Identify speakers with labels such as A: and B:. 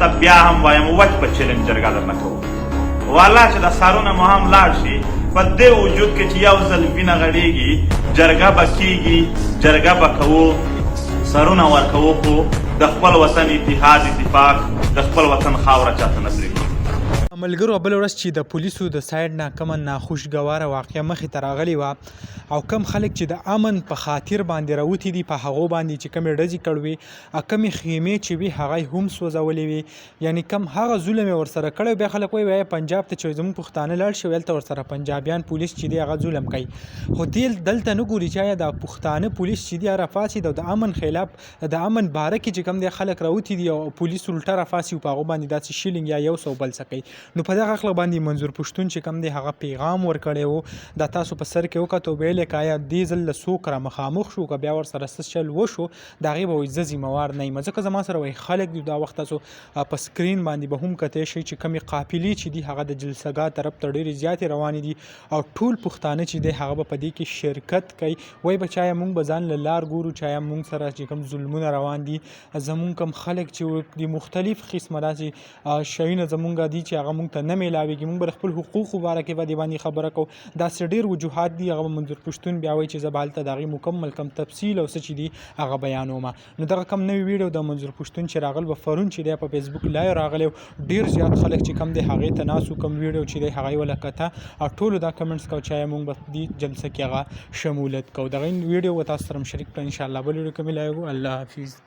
A: بیا هم وایم وچ په چیلنج جرګه درنه کوو والله چې د سرونه مو هم لاړ شي په دې وجود کې چې یو ځل وینه غړېږي جرګه به کېږي جرګه به کوو سرونه ورکوو خو د خپل وطن اتحاد اتفاق د خپل وطن خاوره چاته نه پرېږدو
B: ملګرو بل ورځ چې د پولیسو د سایډ نه کومه ناخوشګواره واقعه مخې ته راغلې وه او کم خلک چې د امن په خاطر باندې راوتي دي په هغو باندې چې کمې ډزې کړې کمې خیمې چې وي هغه یې هم سوځولې وي یعنې کم هغه ظلم یې ورسره کړی بیا خلک وایي پنجاب ته چې زموږ پښتانه لاړ شي هلته ورسره پنجابیان پولیس چې دی هغه ظلم کوي خو دلته نه ګوري چې آیا د پښتانه پولیس چې دی راپاڅېد او د امن خلاف د امن باره کې چې کوم دی خلک راوتي دي او پولیس الټه راپاڅي او په هغو باندې داسې شیلینګ یا یو سو بل څه کوي نو په دغه خلک باندې منظور پښتون چې کوم دی هغه پیغام ورکړی و دا تاسو په سر کې وکتو ویل یې که آیا دې ځل له څوک را مخامخ شو که بیا ورسره څه چل وشو د هغې به وایي زه ذمهوار نه یم ځکه زما سره وایي خلک دي دا وخت تاسو په سکرین باندې به هم کتی شئ چې کمې قافلې چې دي هغه د جلسګاه طرف ته ډېرې زیاتې روانې دي او ټول پښتانه چې دی هغه به په دې کې شرکت کوي وایي به چې آیا موږ به ځان له لار ګورو چې آیا موږ سره چې کوم ظلمونه روان دي زموږ کوم خلک چې دي مختلف قسمه داسې شیونه زموږ دي چې هغه موږ ته نه میلاویږي موږ به خپل حقوقو باره کې به دې باندې خبره کوو داسې ډېر وجوهات دي هغه منظور پښتون بیا وایي چې زه به هلته د هغې مکمل کم تفصیل او څه چې دي هغه بیانوم نو دغه کم نوی ویډیو د منظور پښتون چې راغل به فرون چې دی په فیسبوک لایو راغلی ډېر زیات خلک چې کم دی هغې ته ناست کم ویډیو چې دی هغه یې ولکته او ټولو دا کمنټس کوو چې آیا موږ به دې جلسه کې هغه شمولیت کوو دغه ویډیو به تاسو سره هم شریک کړه انشاءالله بل ویډیو کې ملایو الله حافظ